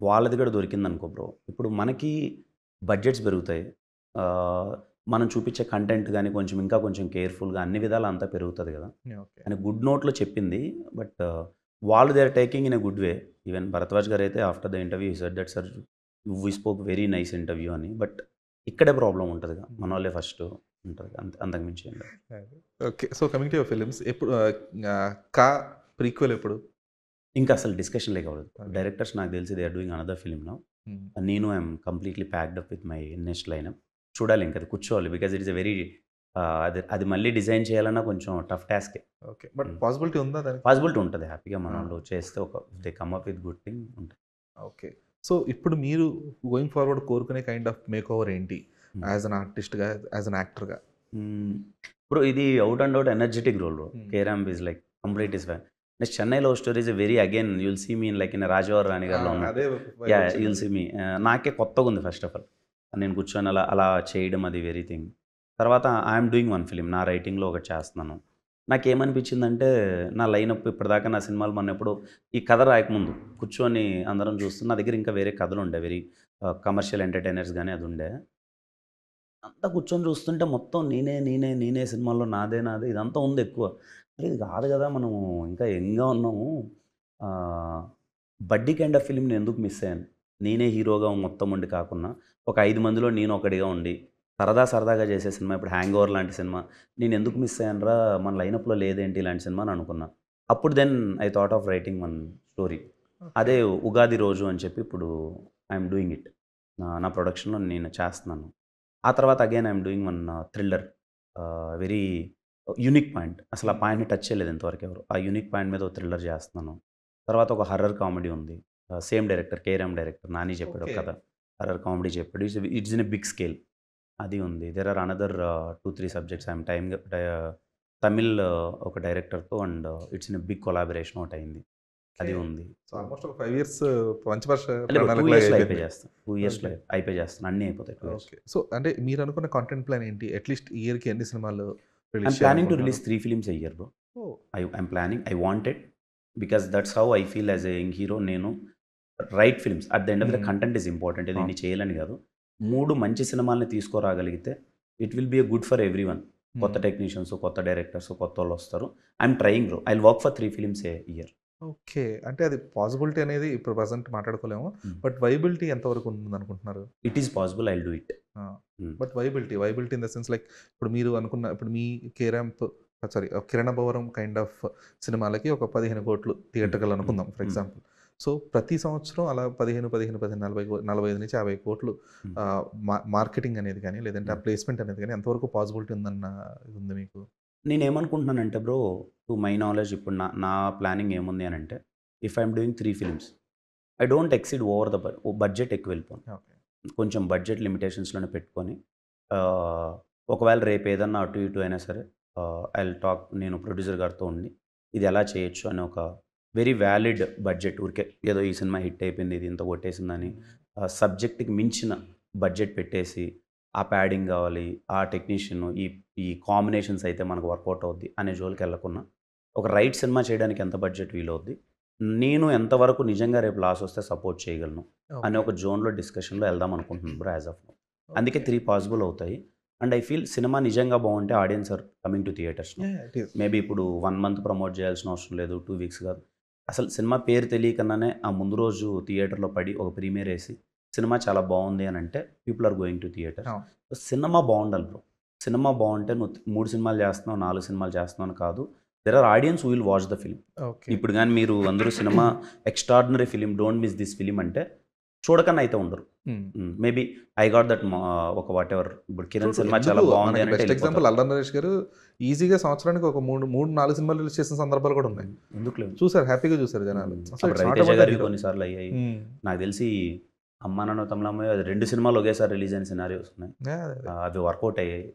వాళ్ళది కూడా దొరికింది అనుకో బ్రో, ఇప్పుడు మనకి బడ్జెట్స్ పెరుగుతాయి, మనం చూపించే కంటెంట్ కానీ కొంచెం ఇంకా కొంచెం కేర్ఫుల్గా అన్ని విధాలు అంతా పెరుగుతుంది కదా అని గుడ్ నోట్లో చెప్పింది. బట్ వాళ్ళు they are taking in a good way. Even Bharadwaj garu అయితే after the interview he said that sir we spoke very nice interview అని. బట్ ఇక్కడే ప్రాబ్లం ఉంటుంది, మన వాళ్ళే ఫస్ట్ ఉంటుంది, అంతకుమించి ఏం లేదు. Okay, so coming to your films, ఎప్పుడు కా ప్రీక్వెల్ ఎప్పుడు? ఇంకా అసలు డిస్కషన్ లేక అవ్వదు. డైరెక్టర్స్ నాకు తెలిసి they are doing another film now. నేను I'm completely packed up with my next lineup. చూడాలి, ఇంకా అది కూర్చోవాలి, because it is a very అది మళ్ళీ డిజైన్ చేయాలన్నా కొంచెం టఫ్ టాస్కే. ఓకే, బట్ పాసిబిలిటీ ఉందా? పాసిబిలిటీ ఉంటుంది, హ్యాపీగా మన వాళ్ళు చేస్తే ఒక they come up with good thing ఉంటుంది. ఓకే, సో ఇప్పుడు మీరు గోయింగ్ ఫార్వర్డ్ కోరుకునే కైండ్ ఆఫ్ మేక్ ఓవర్ ఏంటి యాజ్ అన్ ఆర్టిస్ట్గా, యాజ్ అన్ యాక్టర్గా? బ్రో ఇది out and out energetic role bro. కేరామ్ is like complete is fan. Next Chennai love stories very again you'll see me like in Rajavaaru Rani గారిలో ఉన్న you'll see మీ. నాకే కొత్తగా ఉంది ఫస్ట్ ఆఫ్ ఆల్, నేను కూర్చొని అలా చేయడం అది వెరీ థింగ్. తర్వాత ఐఎమ్ డూయింగ్ వన్ ఫిలిం, నా రైటింగ్లో ఒకటి చేస్తున్నాను. నాకేమనిపించిందంటే నా లైనప్ ఇప్పటిదాకా నా సినిమాలు మన ఎప్పుడు ఈ కథ రాయకముందు కూర్చొని అందరం చూస్తున్న నా దగ్గర ఇంకా వేరే కథలు ఉండే, వెరీ కమర్షియల్ ఎంటర్టైనర్స్ కానీ అది ఉండే. అంతా కూర్చొని చూస్తుంటే మొత్తం నేనే సినిమాల్లో నాదే ఇదంతా ఉంది ఎక్కువ. ఇది కాదు కదా, మనము ఇంకా యంగ్గా ఉన్నాము, బడ్డీ కైండ్ ఆఫ్ ఫిలింని ఎందుకు మిస్ అయ్యాను. నేనే హీరోగా మొత్తం ఉండి కాకుండా ఒక 5 మందిలో నేను ఒకటిగా ఉండి సరదాగా చేసే సినిమా, ఇప్పుడు హ్యాంగ్ ఓవర్ లాంటి సినిమా నేను ఎందుకు మిస్ అయ్యానరా, మన లైనప్లో లేదేంటి ఇలాంటి సినిమా అని అనుకున్నా. అప్పుడు then I thought of writing one story. అదే ఉగాది రోజు అని చెప్పి ఇప్పుడు ఐఎమ్ డూయింగ్ ఇట్, నా ప్రొడక్షన్లో నేను చేస్తున్నాను. ఆ తర్వాత again I'm doing one thriller, very unique point, అసలు ఆ పాయింట్ని టచ్ చేయలేదు ఇంతవరకు ఎవరు. ఆ యూనిక్ పాయింట్ మీద ఒక థ్రిల్లర్ చేస్తున్నాను. తర్వాత ఒక హర్రర్ కామెడీ ఉంది, సేమ్ డైరెక్టర్ కేరామ్ డైరెక్టర్ నాని చెప్పాడు ఒక కథ, హర్రర్ కామెడీ చెప్పాడు, it's in a big scale, అది ఉంది. There are another 2-3 subjects I'm Tamil ఒక డైరెక్టర్తో and it's in a big collaboration ఒకటి అయింది, అది ఉంది. సో ఆల్మోస్ట్ ఒక 5 years పంచవర్ష 2 yearsలో అయిపోయి చేస్తాను, 2 yearsలో అయిపోయి చేస్తాను, అన్నీ అయిపోతాయి 2 years. ఓకే, సో అంటే మీరు అనుకున్న కాంటెంట్ ప్లాన్ ఏంటి? అట్లీస్ట్ ఇయర్కి ఎన్ని సినిమాలు I'm planning to release 3 films a year bro. I'm planning, I wanted, because that's how I feel as a young hero. నేను right films at the end of the content is important, ఇది ఇన్ని చేయాలని కాదు, 3 మంచి సినిమాలని తీసుకురాగలిగితే it will be a good for everyone. కొత్త technicians, కొత్త డైరెక్టర్స్, కొత్త వాళ్ళు వస్తారు. I'm trying bro, I work for 3 films a year. Okay, అంటే అది పాసిబిలిటీ అనేది ఇప్పుడు ప్రజెంట్ మాట్లాడుకోలేము, బట్ వైబిలిటీ ఎంతవరకు ఉంటుంది అనుకుంటున్నారు? It is possible, I will do it. But viability in the sense like ఇప్పుడు మీరు అనుకున్న, ఇప్పుడు మీ కిరణ భవరం కైండ్ ఆఫ్ సినిమాలకి ఒక 15 కోట్లు థియేటర్లు అనుకుందాం ఫర్ ఎగ్జాంపుల్. సో ప్రతి సంవత్సరం అలా 15, 45 నుంచి 50 కోట్లు మార్కెటింగ్ అనేది కానీ లేదంటే ఆ ప్లేస్మెంట్ అనేది కానీ ఎంతవరకు పాసిబిలిటీ ఉందన్న ఇది ఉంది మీకు? నేనేమనుకుంటున్నానంటే బ్రో, టు మై నాలెడ్జ్ ఇప్పుడు నా ప్లానింగ్ ఏముంది అని అంటే, if I'm doing 3 films I don't exceed over the budget ఎక్కువ వెళ్ళిపోను, కొంచెం బడ్జెట్ లిమిటేషన్స్లోనే పెట్టుకొని, ఒకవేళ రేపు ఏదన్నా అటు ఇటు అయినా సరే ఐ విల్ టాక్, నేను ప్రొడ్యూసర్ గారితో ఉండి ఇది ఎలా చేయొచ్చు అని ఒక వెరీ వ్యాలిడ్ బడ్జెట్, ఊరికే ఏదో ఈ సినిమా హిట్ అయిపోయింది ఇది ఇంత కొట్టేసిందని సబ్జెక్ట్కి మించిన బడ్జెట్ పెట్టేసి ఆ ప్యాడింగ్ కావాలి, ఆ టెక్నీషియన్, ఈ కాంబినేషన్స్ అయితే మనకు వర్కౌట్ అవుద్ది అనే జోలికి వెళ్ళకుండా ఒక రైట్ సినిమా చేయడానికి ఎంత బడ్జెట్ వీలవుద్ది, నేను ఎంతవరకు నిజంగా రేపు లాస్ వస్తే సపోర్ట్ చేయగలను అనే ఒక జోన్లో డిస్కషన్లో వెళ్దాం అనుకుంటున్నాను బ్రో యాజ్ ఆఫ్ నౌ. అందుకే 3 పాసిబుల్ అవుతాయి. అండ్ ఐ ఫీల్ సినిమా నిజంగా బాగుంటే audience are coming to theatres. Maybe ఇప్పుడు 1 month ప్రమోట్ చేయాల్సిన అవసరం లేదు, 2 weeks కాదు, అసలు సినిమా పేరు తెలియకన్నానే ఆ ముందు రోజు థియేటర్లో పడి ఒక ప్రీమియర్ వేసి సినిమా చాలా బాగుంది అని అంటే people are going to theatre. సినిమా బాగుండాలి బ్రో, సినిమా బాగుంటే నువ్వు 3 సినిమాలు చేస్తున్నావు 4 సినిమాలు చేస్తున్నావు అని కాదు, there are audience who will watch the film. ఇప్పుడు కానీ మీరు అందరూ సినిమా extraordinary film, don't miss this film అంటే చూడకన్నా అయితే ఉండరు. మేబీ ఐ గాట్ దట్ ఒక వాట్ ఎవర్ ఇప్పుడు కిరణ్ సినిమా చాలా బాగుంది అని బెస్ట్ ఎగ్జాంపుల్ అల్లరి నరేష్ గారు ఈజీగా సంవత్సరానికి ఒక 3-4 సినిమాలు రిలీజ్ చేసిన సందర్భాలు కూడా ఉన్నాయి. ఎందుకు లేదు, చూసారు, హ్యాపీగా చూసారు జనాలు. రవితేజ గారికి కొన్నిసార్లు అయ్యాయి. నాకు తెలిసి అమ్మ నాన్న తమిళమ్మాయి అది 2 సినిమాలు ఒకేసారి రిలీజ్ అయిన సినారియోస్ ఉన్నాయి. అవి వర్కౌట్ అయ్యాయి.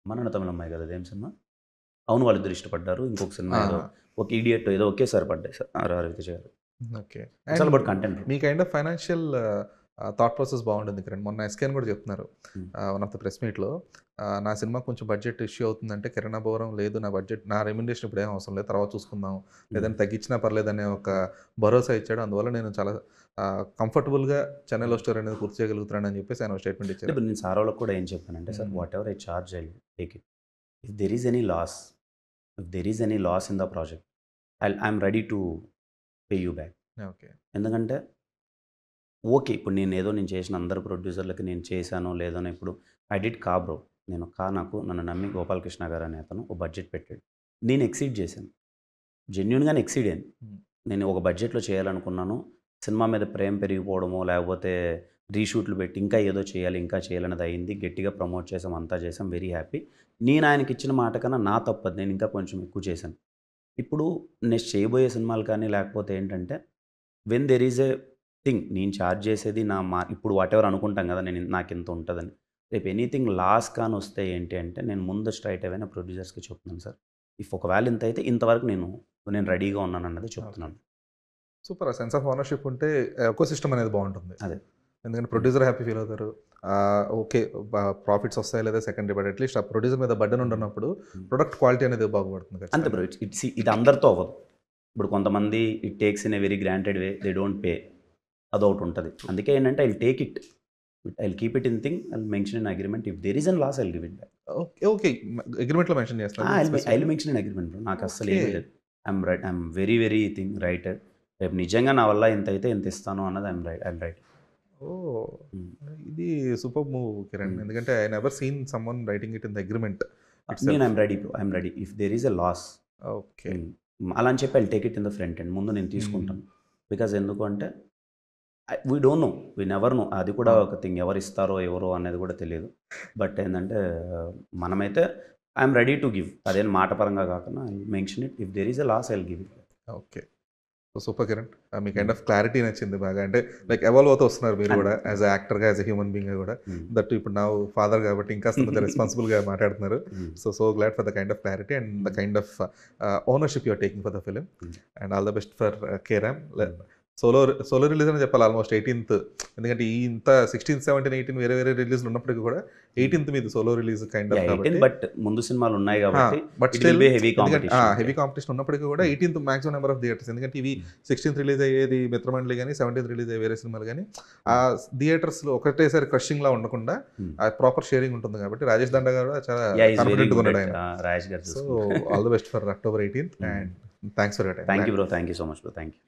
అమ్మ నాన్న తమిళమ్మాయి కదా అదేం సినిమా, అవును వాళ్ళిద్దరు ఇష్టపడ్డారు. ఇంకొక సినిమా ఏదో ఒక ఇడియట్ ఏదో ఒకేసారి పడ్డాయి సార్ రవితేజ గారు. Okay, but content me kind of financial thought process బాగుంటుంది కిరణ్. మొన్న ఎస్కేన్ కూడా చెప్తున్నారు వన్ ఆఫ్ ద ప్రెస్ మీట్లో, నా సినిమా కొంచెం బడ్జెట్ ఇష్యూ అవుతుందంటే కిరణ్ అబ్బవరం లేదు, నా బడ్జెట్ నా రెమ్యునరేషన్ ఇప్పుడు ఏం అవసరం లేదు, తర్వాత చూసుకుందాం, లేదంటే తగ్గించినా పర్లేదనే ఒక భరోసా ఇచ్చాడు. అందువల్ల నేను చాలా కంఫర్టబుల్గా చెన్నై లవ్ స్టోరీ అనేది పూర్తి చేయగలుగుతున్నాను అని చెప్పేసి ఆయన స్టేట్మెంట్ ఇచ్చారు. ఇప్పుడు నేను సార్ వాళ్ళకి కూడా ఏం చెప్పానంటే sir, whatever I charge I take it. If there is any loss in the project I'm ready to pay you back. Okay, ఎందుకంటే ఓకే ఇప్పుడు నేను చేసిన అందరు ప్రొడ్యూసర్లకి నేను చేశానో లేదో ఇప్పుడు ఐ డిడ్ బ్రో, నాకు నన్ను నమ్మి గోపాలకృష్ణ గారు అనే అతను ఒక బడ్జెట్ పెట్టాడు, నేను ఎక్సీడ్ చేశాను, జెన్యున్గానే ఎక్సీడ్ అయ్యాను. నేను ఒక బడ్జెట్లో చేయాలనుకున్నాను, సినిమా మీద ప్రేమ పెరిగిపోవడమో లేకపోతే రీషూట్లు పెట్టి ఇంకా ఏదో చేయాలనేది అయింది, గట్టిగా ప్రమోట్ చేసాం, అంతా చేసాం, వెరీ హ్యాపీ. నేను ఆయనకి ఇచ్చిన మాట కన్నా నా తప్పదు, నేను ఇంకా కొంచెం ఎక్కువ చేశాను. ఇప్పుడు నెక్స్ట్ చేయబోయే సినిమాలు కానీ లేకపోతే ఏంటంటే when there is a thing, నేను ఛార్జ్ చేసేది ఇప్పుడు వాట్ ఎవర్ అనుకుంటాం కదా నాకు ఇంత ఉంటుందని, రేపు ఎనీథింగ్ లాస్ కానీ వస్తే ఏంటి అంటే నేను ముందు స్ట్రైట్ అవైనా ప్రొడ్యూసర్స్కి చెప్తున్నాను సార్, ఇఫ్ ఒకవేళ ఇంత అయితే ఇంతవరకు నేను రెడీగా ఉన్నాను అన్నది చెప్తున్నాను. సూపర్, ఆ సెన్స్ ఆఫ్ ఓనర్షిప్ ఉంటే ఎకో సిస్టమ్ అనేది బాగుంటుంది. అదే, ఎందుకంటే ప్రొడ్యూసర్ హ్యాపీ ఫీల్ అవుతారు. ఓకే ప్రాఫిట్స్ వస్తాయి లేదా సెకండరీ, బట్ అట్లీస్ట్ ఆ ప్రొడ్యూసర్ మీద బర్డెన్ ఉండనప్పుడు ప్రొడక్ట్ క్వాలిటీ అనేది బాగుపడుతుంది. అంతే బ్రో, ఇది అందరితో అవ్వదు. ఇప్పుడు కొంతమంది it takes in a very granted way, they don't pay, అదొకటి ఉంటుంది. అందుకే ఏంటంటే I take it, I keep it in thing, I mention in agreement, if there is an loss I give it back. Okay, అగ్రిమెంట్లో mention చేస్తాను, I mention in agreement. నాకు అసలు ఏమీ లేదు, ఐఎమ్ వెరీ వెరీ రైటర్. రేపు నిజంగా నా వల్ల ఎంత అయితే ఎంత ఇస్తాను అన్నది ఐఎమ్ రైట్. ఇది సూపర్ మూవ్ కిరణ్, ఎందుకంటే I never seen someone writing it in the agreement. నేను I'm ready if there is a loss. Okay, అలా అని చెప్పి I take it in the front end, ముందు నేను తీసుకుంటాను. బికాజ్ ఎందుకు అంటే we don't know, we never know, అది కూడా ఒక థింగ్, ఎవరు ఇస్తారో ఎవరో అనేది కూడా తెలియదు. బట్ ఏంటంటే మనమైతే ఐఎమ్ రెడీ టు గివ్, అదేం మాట పరంగా కాకుండా I mention it, if there is a loss I will give it. Okay, so super Kiran, మీ కైండ్ ఆఫ్ క్లారిటీ నచ్చింది బాగా. అంటే లైక్ ఎవాల్వ్ అవుతూ వస్తున్నారు మీరు కూడా యాజ్ అ యాక్టర్గా, యాజ్ అ హ్యూమన్ బీయింగ్ కూడా. దట్ ఇప్పుడు నా ఫాదర్ కాబట్టి ఇంకా కొంచెం రెస్పాన్సిబుల్గా మాట్లాడుతున్నారు. So glad for the kind of clarity and the kind of ownership you're taking for the film. And all the best for కేరామ్. సోలో రిలీజ్ అని చెప్పాలి, ఆల్మోస్ట్ 18th. ఎందుకంటే ఈ ఇంత 16, 17, 18 వేరే వేరే రిలీజ్లు ఉన్నప్పటికీ కూడా 18th మీద solo release kind of. But ముందు సినిమాలు ఉన్నాయి కాబట్టి బట్ హెవీ కాంపిటీషన్ ఉన్నప్పటికీ కూడా 18th maximum number of theatres. ఎందుకంటే ఇవి 16th రిలీజ్ అయ్యేది మిత్రమండలి కానీ 17th రిలీజ్ అయ్యే వేరే సినిమాలు కానీ ఆ థియేటర్స్లో ఒకటేసారి క్రషింగ్ లా ఉండకుండా ఆ ప్రాపర్ షేరింగ్ ఉంటుంది కాబట్టి రాజేష్ దండ గారు చాలా కాన్ఫిడెంట్గా ఉన్నాడు ఆయన. So all the best for October 18th and thanks for your time. Thank you bro, thank you so much bro, thank you.